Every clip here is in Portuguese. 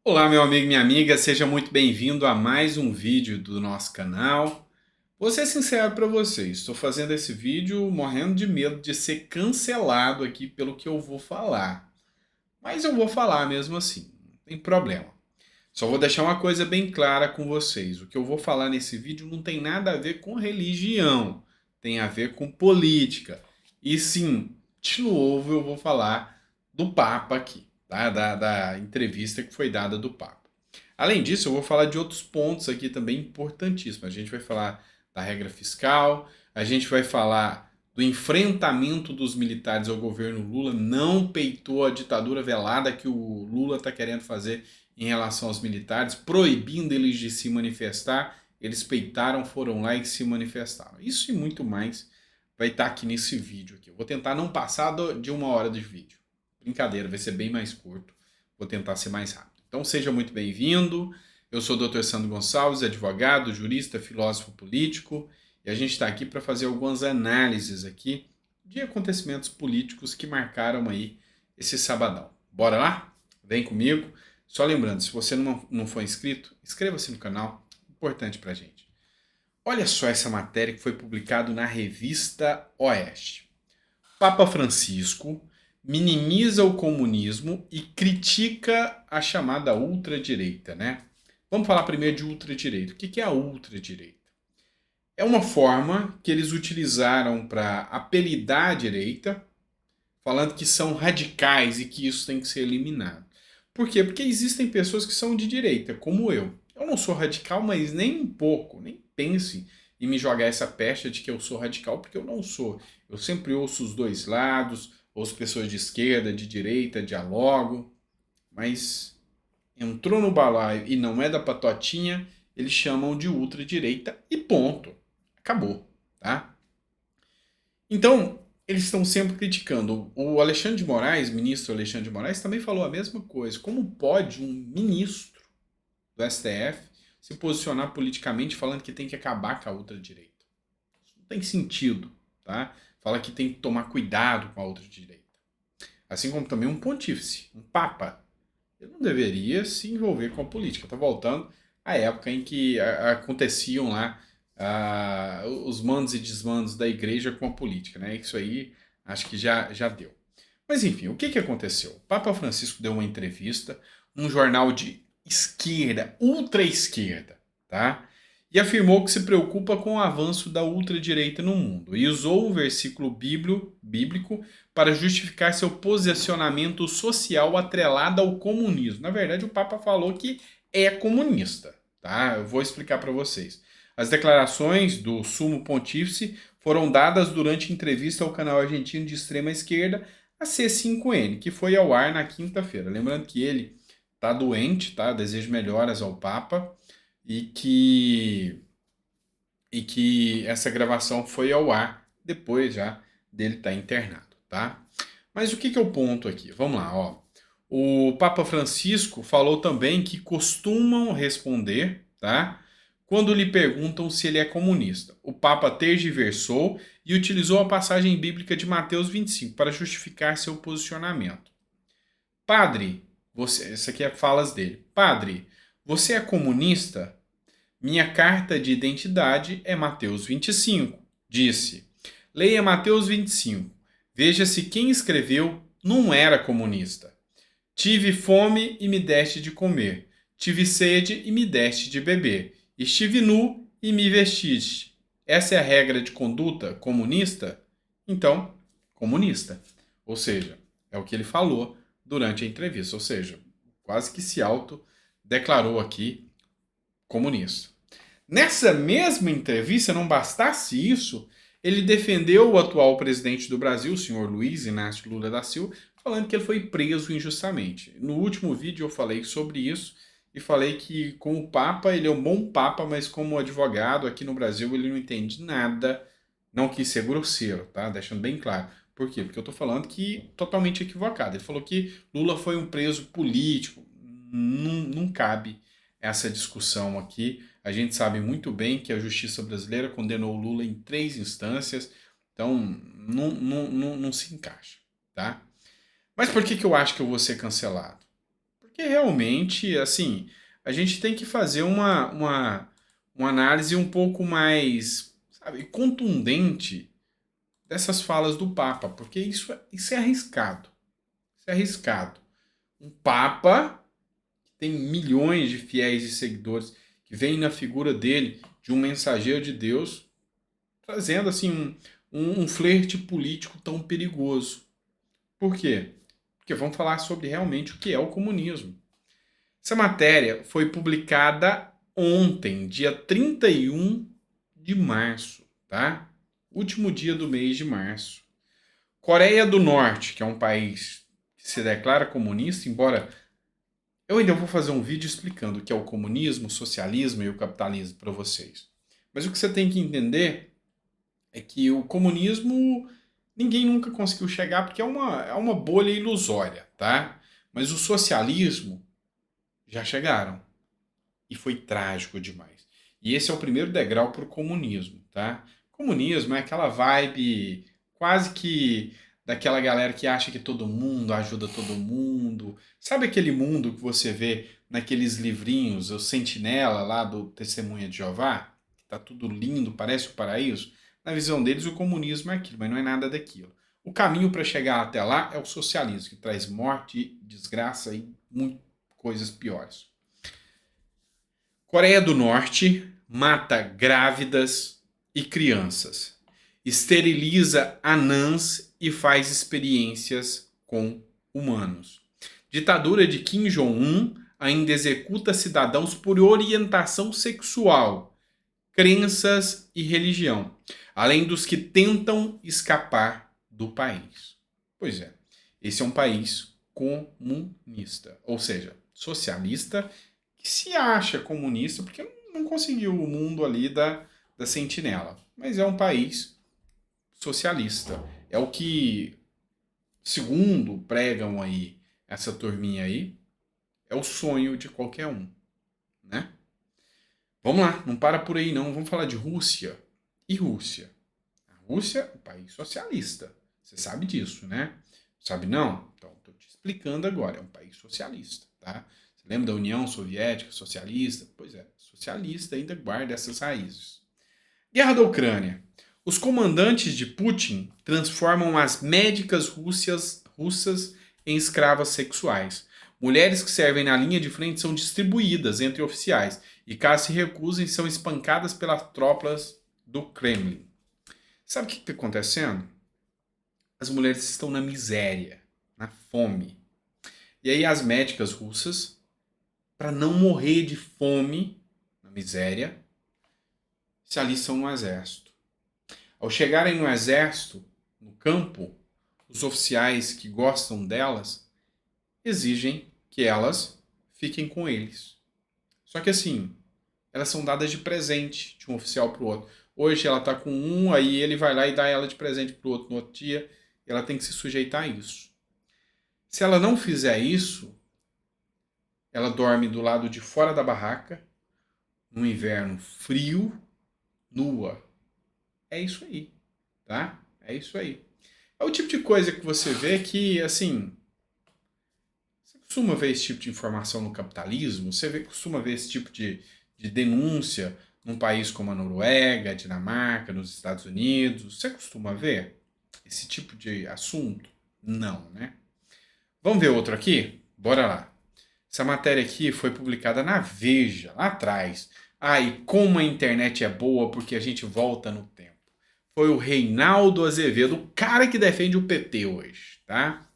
Olá, meu amigo e minha amiga, seja muito bem-vindo a mais um vídeo do nosso canal. Vou ser sincero para vocês, estou fazendo esse vídeo morrendo de medo de ser cancelado aqui pelo que eu vou falar. Mas eu vou falar mesmo assim, não tem problema. Só vou deixar uma coisa bem clara com vocês: o que eu vou falar nesse vídeo não tem nada a ver com religião, tem a ver com política. E sim, de novo eu vou falar do Papa aqui, tá? Da entrevista que foi dada do Papa. Além disso, eu vou falar de outros pontos aqui também importantíssimos. A gente vai falar da regra fiscal, a gente vai falar do enfrentamento dos militares ao governo Lula, não peitou a ditadura velada que o Lula está querendo fazer em relação aos militares, proibindo eles de se manifestar. Eles peitaram, foram lá e se manifestaram. Isso e muito mais vai estar aqui nesse vídeo aqui. Eu vou tentar não passar de 1 hora de vídeo. Brincadeira, vai ser bem mais curto. Vou tentar ser mais rápido. Então seja muito bem-vindo. Eu sou o Dr. Sandro Gonçalves, advogado, jurista, filósofo político, e a gente está aqui para fazer algumas análises aqui de acontecimentos políticos que marcaram aí esse sabadão. Bora lá? Vem comigo. Só lembrando, se você não for inscrito, inscreva-se no canal, importante pra gente. Olha só essa matéria que foi publicada na revista Oeste. Papa Francisco minimiza o comunismo e critica a chamada ultradireita, né? Vamos falar primeiro de ultradireita. O que é a ultradireita? É uma forma que eles utilizaram para apelidar a direita, falando que são radicais e que isso tem que ser eliminado. Por quê? Porque existem pessoas que são de direita, como eu. Eu não sou radical, mas nem um pouco, nem pense em me jogar essa pecha de que eu sou radical, porque eu não sou. Eu sempre ouço os dois lados, ouço pessoas de esquerda, de direita, dialogo, mas entrou no balaio e não é da patotinha, eles chamam de ultradireita e ponto. Acabou, tá? Então, eles estão sempre criticando. O Alexandre de Moraes, ministro Alexandre de Moraes, também falou a mesma coisa. Como pode um ministro do STF se posicionar politicamente falando que tem que acabar com a ultradireita? Isso não tem sentido, tá? Fala que tem que tomar cuidado com a ultradireita. Assim como também um pontífice, um papa. Ele não deveria se envolver com a política. Está voltando à época em que aconteciam lá os mandos e desmandos da igreja com a política, né? Isso aí acho que já deu. Mas enfim, o que aconteceu? O Papa Francisco deu uma entrevista num jornal de esquerda, ultra esquerda, tá? E afirmou que se preocupa com o avanço da ultradireita no mundo e usou um versículo bíblico para justificar seu posicionamento social atrelado ao comunismo. Na verdade, o Papa falou que é comunista, tá? Eu vou explicar para vocês. As declarações do Sumo Pontífice foram dadas durante entrevista ao canal argentino de extrema esquerda, a C5N, que foi ao ar na quinta-feira. Lembrando que ele está doente, tá? Desejo melhoras ao Papa e que essa gravação foi ao ar depois já dele estar internado, tá? Mas o que é o ponto aqui? Vamos lá, ó. O Papa Francisco falou também que costumam responder, tá? Quando lhe perguntam se ele é comunista. O Papa tergiversou e utilizou a passagem bíblica de Mateus 25 para justificar seu posicionamento. Padre, essa aqui é falas dele. Padre, você é comunista? Minha carta de identidade é Mateus 25. Disse. Leia Mateus 25. Veja se quem escreveu não era comunista. Tive fome e me deste de comer. Tive sede e me deste de beber. Estive nu e me vestiste. Essa é a regra de conduta comunista? Então, comunista. Ou seja, é o que ele falou durante a entrevista. Ou seja, quase que se auto-declarou aqui comunista. Nessa mesma entrevista, não bastasse isso, ele defendeu o atual presidente do Brasil, o senhor Luiz Inácio Lula da Silva, falando que ele foi preso injustamente. No último vídeo eu falei sobre isso e falei que com o Papa, ele é um bom Papa, mas como advogado aqui no Brasil ele não entende nada, não quis ser grosseiro, tá? Deixando bem claro. Por quê? Porque eu tô falando que totalmente equivocado. Ele falou que Lula foi um preso político. Não cabe essa discussão aqui. A gente sabe muito bem que a justiça brasileira condenou o Lula em 3 instâncias, então não se encaixa, tá? Mas por que eu acho que eu vou ser cancelado? Porque realmente, assim, a gente tem que fazer uma análise um pouco mais, sabe, contundente dessas falas do Papa, porque isso é arriscado. Isso é arriscado. Um Papa que tem milhões de fiéis e seguidores que veem na figura dele de um mensageiro de Deus, trazendo assim um flerte político tão perigoso. Por quê? Porque vamos falar sobre realmente o que é o comunismo. Essa matéria foi publicada ontem, dia 31 de março, tá? Último dia do mês de março. Coreia do Norte, que é um país que se declara comunista, embora eu ainda vou fazer um vídeo explicando o que é o comunismo, o socialismo e o capitalismo para vocês. Mas o que você tem que entender é que o comunismo ninguém nunca conseguiu chegar porque é uma bolha ilusória, tá? Mas o socialismo já chegaram. E foi trágico demais. E esse é o primeiro degrau para o comunismo, tá? Comunismo é aquela vibe quase que daquela galera que acha que todo mundo ajuda todo mundo. Sabe aquele mundo que você vê naqueles livrinhos, o Sentinela lá do Testemunha de Jeová? Que tá tudo lindo, parece o paraíso. Na visão deles, o comunismo é aquilo, mas não é nada daquilo. O caminho para chegar até lá é o socialismo, que traz morte, desgraça e coisas piores. Coreia do Norte mata grávidas e crianças, esteriliza anãs e faz experiências com humanos. Ditadura de Kim Jong-un ainda executa cidadãos por orientação sexual, crenças e religião, além dos que tentam escapar do país. Pois é, esse é um país comunista, ou seja, socialista que se acha comunista porque não conseguiu o mundo ali da sentinela. Mas é um país socialista. É o que, segundo pregam aí essa turminha aí, é o sonho de qualquer um, né? Vamos lá, não para por aí não. Vamos falar de Rússia. E Rússia? A Rússia é um país socialista. Você sabe disso, né? Sabe não? Então, estou te explicando agora. É um país socialista, tá? Você lembra da União Soviética socialista? Pois é, socialista ainda guarda essas raízes. Guerra da Ucrânia. Os comandantes de Putin transformam as médicas russas em escravas sexuais. Mulheres que servem na linha de frente são distribuídas entre oficiais e, caso se recusem, são espancadas pelas tropas do Kremlin. Sabe o que está acontecendo? As mulheres estão na miséria, na fome. E aí as médicas russas, para não morrer de fome, na miséria, se alistam no exército. Ao chegarem no exército, no campo, os oficiais que gostam delas exigem que elas fiquem com eles. Só que assim, elas são dadas de presente de um oficial para o outro. Hoje ela está com um, aí ele vai lá e dá ela de presente para o outro no outro dia, e ela tem que se sujeitar a isso. Se ela não fizer isso, ela dorme do lado de fora da barraca, no inverno frio, nua. É isso aí, tá? É isso aí. É o tipo de coisa que você vê que, assim, você costuma ver esse tipo de informação no capitalismo, costuma ver esse tipo de denúncia num país como a Noruega, a Dinamarca, nos Estados Unidos. Você costuma ver esse tipo de assunto? Não, né? Vamos ver outro aqui? Bora lá. Essa matéria aqui foi publicada na Veja, lá atrás. Ai, como a internet é boa porque a gente volta no tempo. Foi o Reinaldo Azevedo, o cara que defende o PT hoje, tá?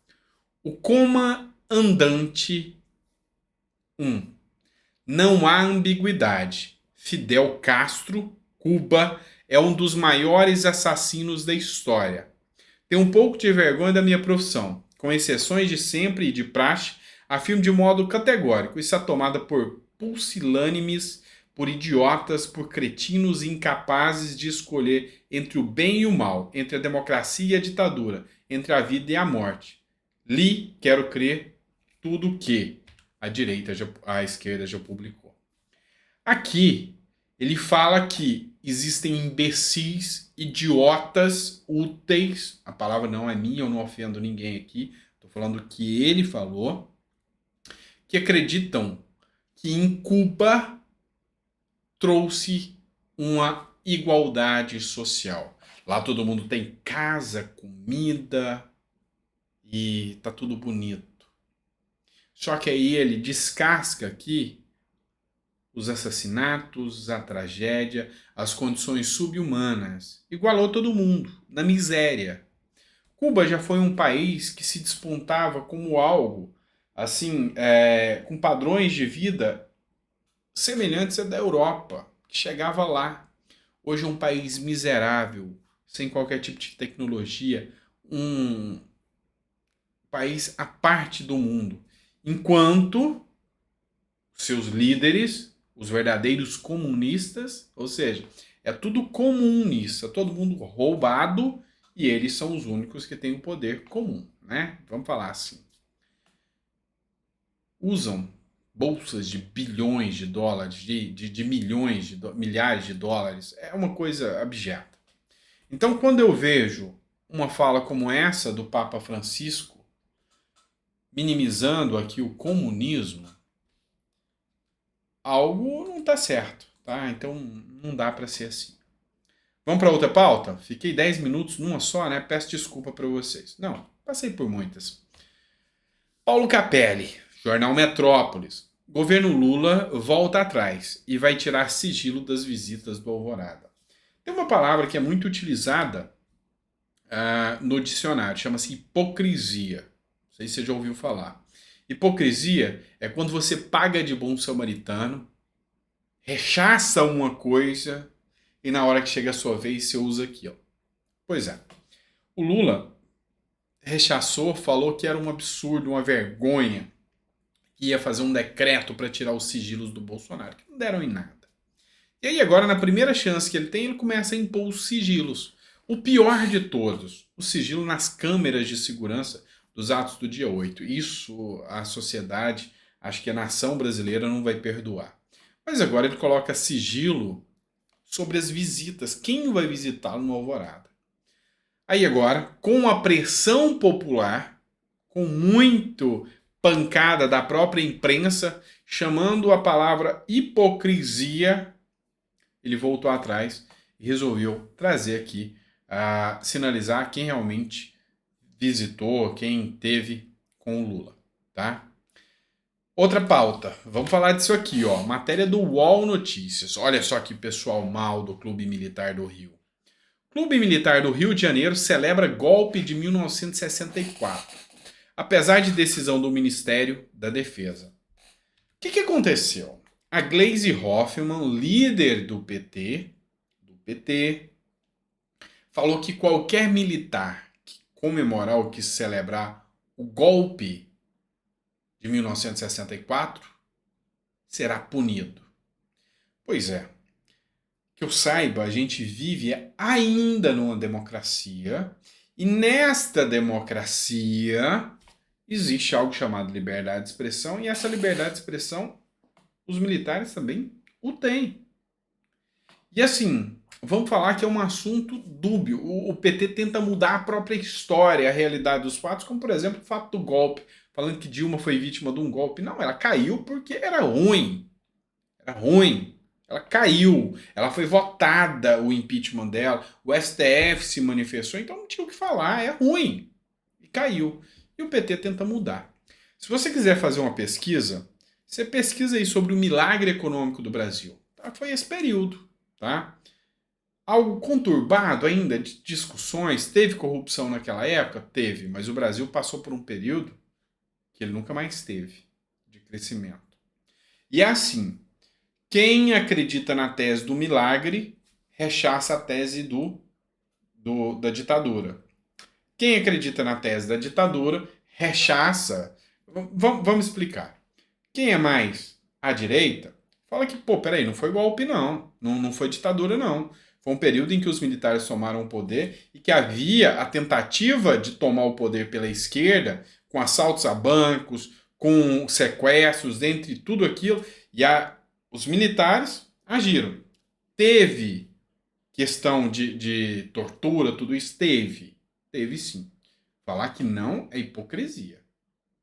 O coma andante 1. Não há ambiguidade. Fidel Castro, Cuba, é um dos maiores assassinos da história. Tenho um pouco de vergonha da minha profissão. Com exceções de sempre e de praxe, afirmo de modo categórico, está tomada por pusilânimes, por idiotas, por cretinos incapazes de escolher entre o bem e o mal, entre a democracia e a ditadura, entre a vida e a morte. Li, quero crer, tudo que a esquerda já publicou. Aqui, ele fala que existem imbecis, idiotas, úteis. A palavra não é minha, eu não ofendo ninguém aqui. Estou falando o que ele falou. que acreditam que em Cuba trouxe uma igualdade social. Lá todo mundo tem casa, comida e tá tudo bonito. Só que aí ele descasca aqui os assassinatos, a tragédia, as condições subhumanas. Igualou todo mundo, na miséria. Cuba já foi um país que se despontava como algo, assim, com padrões de vida semelhantes à da Europa, que chegava lá. Hoje é um país miserável, sem qualquer tipo de tecnologia, um país à parte do mundo. Enquanto seus líderes, os verdadeiros comunistas, ou seja, é tudo comunista, todo mundo roubado e eles são os únicos que têm o poder comum, né? Vamos falar assim. Usam bolsas de bilhões de dólares, de milhões, milhares de dólares. É uma coisa abjeta. Então, quando eu vejo uma fala como essa do Papa Francisco, minimizando aqui o comunismo, algo não está certo, tá? Então não dá para ser assim. Vamos para outra pauta? Fiquei 10 minutos numa só, né? Peço desculpa para vocês. Não, passei por muitas. Paulo Capelli, Jornal Metrópolis. Governo Lula volta atrás e vai tirar sigilo das visitas do Alvorada. Tem uma palavra que é muito utilizada no dicionário, chama-se hipocrisia. Não sei se você já ouviu falar. Hipocrisia é quando você paga de bom samaritano, rechaça uma coisa e na hora que chega a sua vez você usa aquilo. Pois é. O Lula rechaçou, falou que era um absurdo, uma vergonha, que ia fazer um decreto para tirar os sigilos do Bolsonaro, que não deram em nada. E aí agora, na primeira chance que ele tem, ele começa a impor os sigilos. O pior de todos, o sigilo nas câmeras de segurança dos atos do dia 8. Isso a sociedade, acho que a nação brasileira não vai perdoar. Mas agora ele coloca sigilo sobre as visitas. Quem vai visitá-lo no Alvorada? Aí agora, com a pressão popular, com muito pancada da própria imprensa, chamando a palavra hipocrisia, ele voltou atrás e resolveu trazer aqui, sinalizar quem realmente visitou, quem teve com o Lula, tá? Outra pauta, vamos falar disso aqui, ó, matéria do UOL Notícias. Olha só que pessoal mal do Clube Militar do Rio. Clube Militar do Rio de Janeiro celebra golpe de 1964, apesar de decisão do Ministério da Defesa. O que aconteceu? A Gleisi Hoffmann, líder do PT, falou que qualquer militar que comemorar ou que celebrar o golpe de 1964 será punido. Pois é. Que eu saiba, a gente vive ainda numa democracia e nesta democracia existe algo chamado liberdade de expressão e essa liberdade de expressão os militares também o têm. E assim, vamos falar que é um assunto dúbio. O PT tenta mudar a própria história, a realidade dos fatos, como por exemplo o fato do golpe, falando que Dilma foi vítima de um golpe. Não, ela caiu porque era ruim. Era ruim. Ela caiu. Ela foi votada, o impeachment dela. O STF se manifestou, então não tinha o que falar. É ruim. E caiu. E o PT tenta mudar. Se você quiser fazer uma pesquisa, você pesquisa aí sobre o milagre econômico do Brasil. Tá? Foi esse período. Tá? Algo conturbado ainda de discussões. Teve corrupção naquela época? Teve. Mas o Brasil passou por um período que ele nunca mais teve de crescimento. E é assim. Quem acredita na tese do milagre rechaça a tese da ditadura. Quem acredita na tese da ditadura rechaça. Vamos explicar. Quem é mais à direita fala que, pô, peraí, não foi golpe não. Não foi ditadura não. Foi um período em que os militares tomaram o poder e que havia a tentativa de tomar o poder pela esquerda, com assaltos a bancos, com sequestros, dentre tudo aquilo, e os militares agiram. Teve questão de tortura, tudo isso? Teve. Teve sim. Falar que não é hipocrisia.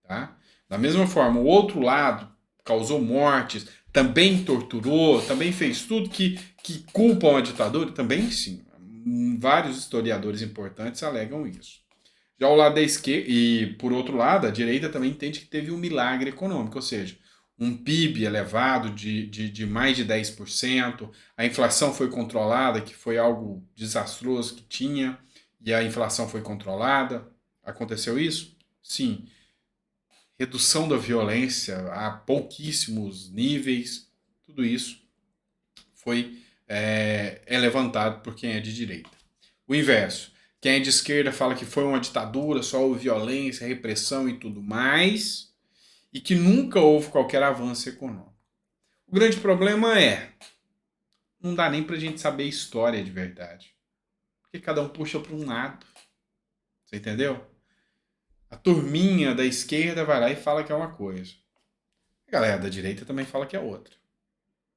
Tá? Da mesma forma, o outro lado causou mortes, também torturou, também fez tudo que culpam a ditadura, também sim. Vários historiadores importantes alegam isso. Já o lado da esquerda, e por outro lado, a direita também entende que teve um milagre econômico, ou seja, um PIB elevado de mais de 10%, a inflação foi controlada, que foi algo desastroso que tinha, e a inflação foi controlada. Aconteceu isso? Sim. Redução da violência a pouquíssimos níveis, tudo isso é levantado por quem é de direita. O inverso, quem é de esquerda fala que foi uma ditadura, só houve violência, repressão e tudo mais, e que nunca houve qualquer avanço econômico. O grande problema é, não dá nem pra gente saber a história de verdade, porque cada um puxa para um lado, você entendeu? A turminha da esquerda vai lá e fala que é uma coisa. A galera da direita também fala que é outra.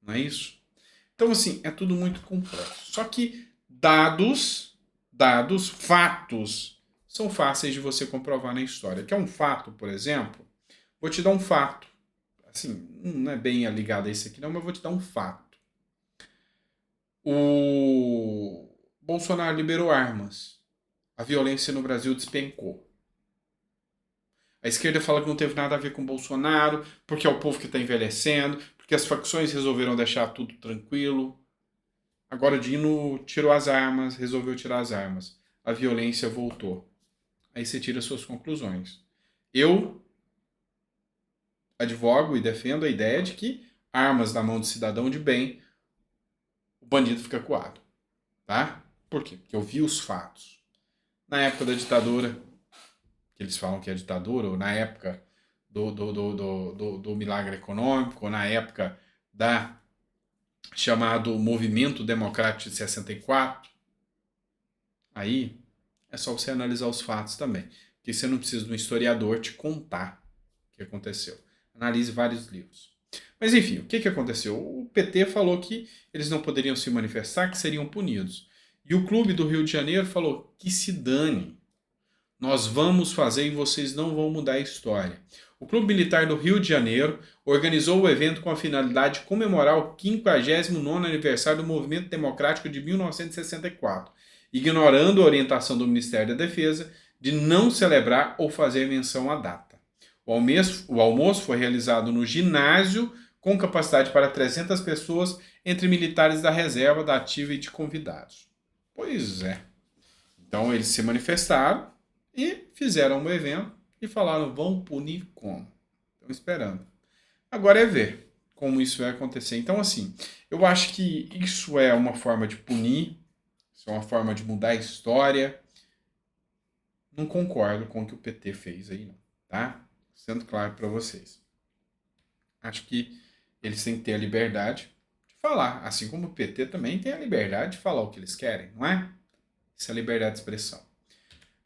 Não é isso? Então, assim, é tudo muito complexo. Só que fatos, são fáceis de você comprovar na história. Quer um fato, por exemplo? Vou te dar um fato. Assim, não é bem ligado a esse aqui não, mas vou te dar um fato. O Bolsonaro liberou armas. A violência no Brasil despencou. A esquerda fala que não teve nada a ver com o Bolsonaro, porque é o povo que está envelhecendo, porque as facções resolveram deixar tudo tranquilo. Agora o Dino tirou as armas, resolveu tirar as armas. A violência voltou. Aí você tira suas conclusões. Eu advogo e defendo a ideia de que armas na mão do cidadão de bem, o bandido fica coado. Tá? Por quê? Porque eu vi os fatos. Na época da ditadura, que eles falam que é ditadura, ou na época do milagre econômico, ou na época da chamado Movimento Democrático de 64, aí é só você analisar os fatos também. Porque você não precisa de um historiador te contar o que aconteceu. Analise vários livros. Mas enfim, o que aconteceu? O PT falou que eles não poderiam se manifestar, que seriam punidos. E o Clube do Rio de Janeiro falou que se dane. Nós vamos fazer e vocês não vão mudar a história. O Clube Militar do Rio de Janeiro organizou o evento com a finalidade de comemorar o 59º aniversário do Movimento Democrático de 1964, ignorando a orientação do Ministério da Defesa de não celebrar ou fazer menção à data. O almoço foi realizado no ginásio com capacidade para 300 pessoas, entre militares da reserva, da ativa e de convidados. Pois é. Então eles se manifestaram e fizeram um evento e falaram, vão punir como? Estão esperando. Agora é ver como isso vai acontecer. Então, assim, eu acho que isso é uma forma de punir, isso é uma forma de mudar a história. Não concordo com o que o PT fez aí, não, tá? Sendo claro para vocês. Acho que eles têm que ter a liberdade de falar, assim como o PT também tem a liberdade de falar o que eles querem, não é? Isso é liberdade de expressão.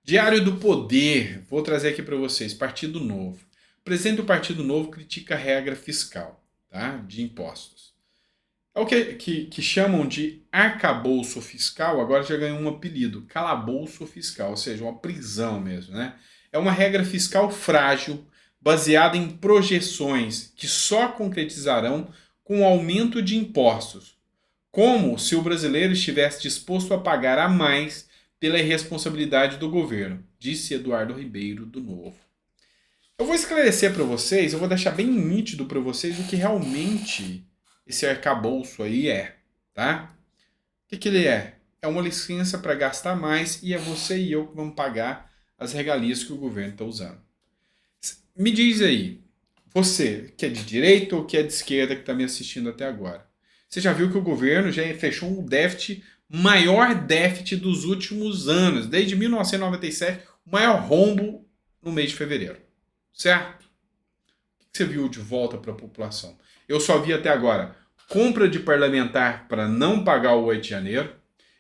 Diário do Poder, vou trazer aqui para vocês, Partido Novo. O presidente do Partido Novo critica a regra fiscal, tá? De impostos. É o que chamam de arcabouço fiscal, agora já ganhou um apelido, calabouço fiscal, ou seja, uma prisão mesmo, né? É uma regra fiscal frágil, baseada em projeções que só concretizarão com o aumento de impostos, como se o brasileiro estivesse disposto a pagar a mais pela irresponsabilidade do governo, disse Eduardo Ribeiro, do Novo. Eu vou esclarecer para vocês, eu vou deixar bem nítido para vocês o que realmente esse arcabouço aí é, tá? O que ele é? É uma licença para gastar mais e é você e eu que vamos pagar as regalias que o governo está usando. Me diz aí, você que é de direita ou que é de esquerda que está me assistindo até agora, você já viu que o governo já fechou um déficit, maior déficit dos últimos anos, desde 1997, o maior rombo no mês de fevereiro, certo? O que você viu de volta para a população? Eu só vi até agora compra de parlamentar para não pagar o 8 de janeiro,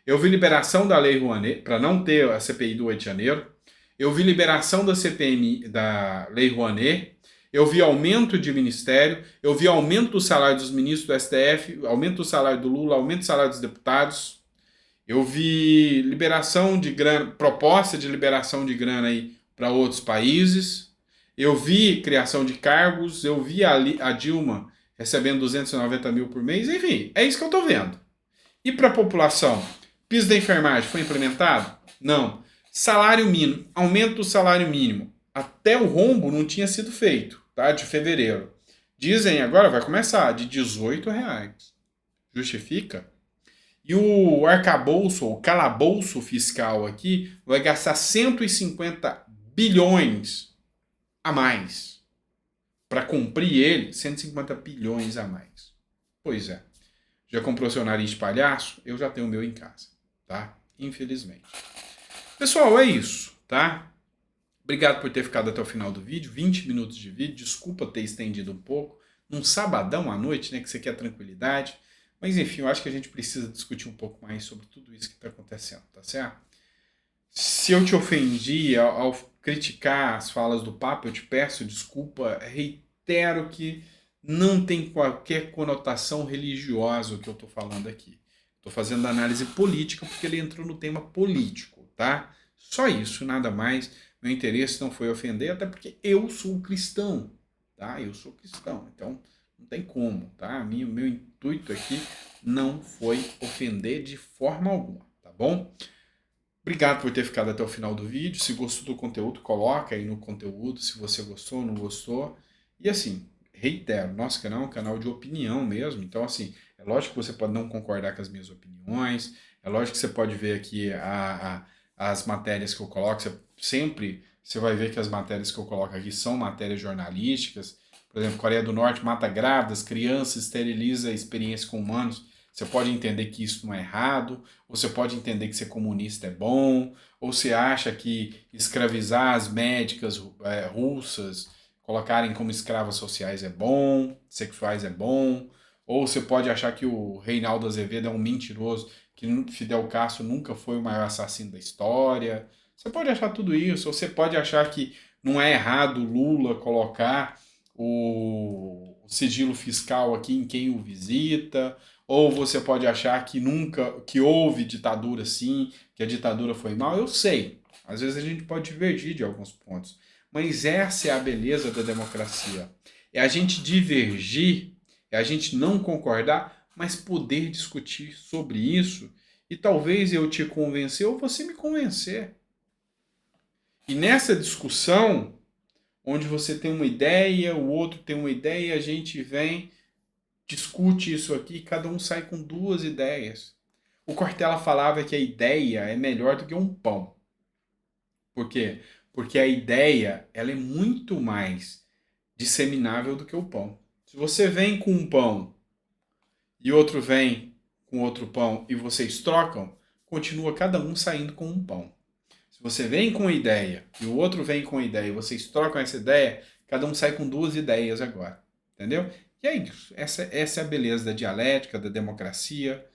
eu vi liberação da Lei Rouanet para não ter a CPI do 8 de janeiro, eu vi liberação da CPMI, da Lei Rouanet, eu vi aumento de ministério, eu vi aumento do salário dos ministros do STF, aumento do salário do Lula, aumento do salário dos deputados, eu vi liberação de grana, proposta de liberação de grana aí para outros países, Eu vi criação de cargos, eu vi a Dilma recebendo 290 mil por mês, enfim, é isso que eu estou vendo. E para a população? Piso da enfermagem foi implementado? Não. Salário mínimo, aumento do salário mínimo. Até o rombo não tinha sido feito, tá? De fevereiro. Dizem agora, vai começar, de R$ 18. Justifica? E o arcabouço, o calabouço fiscal aqui, vai gastar 150 bilhões a mais. Para cumprir ele, 150 bilhões a mais. Pois é. Já comprou seu nariz de palhaço? Eu já tenho o meu em casa, tá? Infelizmente. Pessoal, é isso, tá? Obrigado por ter ficado até o final do vídeo. 20 minutos de vídeo. Desculpa ter estendido um pouco. Num sabadão à noite, né? Que você quer tranquilidade. Mas enfim, eu acho que a gente precisa discutir um pouco mais sobre tudo isso que está acontecendo, tá certo? Se eu te ofendi ao criticar as falas do Papa, eu te peço desculpa. Reitero que não tem qualquer conotação religiosa o que eu estou falando aqui. Estou fazendo análise política porque ele entrou no tema político, tá? Só isso, nada mais. Meu interesse não foi ofender, até porque eu sou cristão, tá? Eu sou cristão, então não tem como, tá? Meu intuito aqui não foi ofender de forma alguma, tá bom? Obrigado por ter ficado até o final do vídeo. Se gostou do conteúdo, coloca aí no conteúdo se você gostou ou não gostou. E assim, reitero, nosso canal é um canal de opinião mesmo. Então, assim, é lógico que você pode não concordar com as minhas opiniões. É lógico que você pode ver aqui as matérias que eu coloco. Sempre você vai ver que as matérias que eu coloco aqui são matérias jornalísticas. Por exemplo, Coreia do Norte mata grávidas, crianças, esteriliza a experiência com humanos. Você pode entender que isso não é errado, ou você pode entender que ser comunista é bom, ou você acha que escravizar as médicas russas, colocarem como escravas sociais é bom, sexuais é bom, ou você pode achar que o Reinaldo Azevedo é um mentiroso, que Fidel Castro nunca foi o maior assassino da história. Você pode achar tudo isso, ou você pode achar que não é errado Lula colocar o sigilo fiscal aqui em quem o visita, ou você pode achar que que houve ditadura sim, que a ditadura foi mal. Eu sei, às vezes a gente pode divergir de alguns pontos, mas essa é a beleza da democracia. É a gente divergir, é a gente não concordar, mas poder discutir sobre isso e talvez eu te convencer ou você me convencer. E nessa discussão, onde você tem uma ideia, o outro tem uma ideia, a gente vem, discute isso aqui, cada um sai com duas ideias. O Cortella falava que a ideia é melhor do que um pão. Por quê? Porque a ideia ela é muito mais disseminável do que o pão. Se você vem com um pão e outro vem com outro pão e vocês trocam, continua cada um saindo com um pão. Se você vem com ideia e o outro vem com ideia e vocês trocam essa ideia, cada um sai com duas ideias agora. Entendeu? E é isso. Essa é a beleza da dialética, da democracia.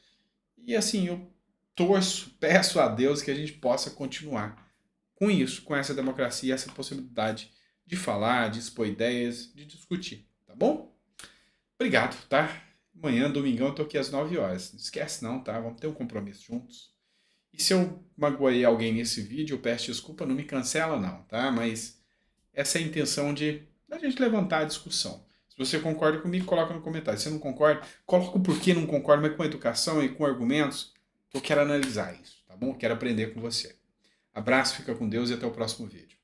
E assim, eu torço, peço a Deus que a gente possa continuar com isso, com essa democracia, essa possibilidade de falar, de expor ideias, de discutir. Tá bom? Obrigado, tá? Amanhã, domingão, eu tô aqui às 9 horas. Não esquece não, tá? Vamos ter um compromisso juntos. E se eu magoei alguém nesse vídeo, eu peço desculpa, não me cancela não, tá? Mas essa é a intenção da gente levantar a discussão. Se você concorda comigo, coloca no comentário. Se você não concorda, coloca o porquê não concorda, mas com educação e com argumentos, que eu quero analisar isso, tá bom? Eu quero aprender com você. Abraço, fica com Deus e até o próximo vídeo.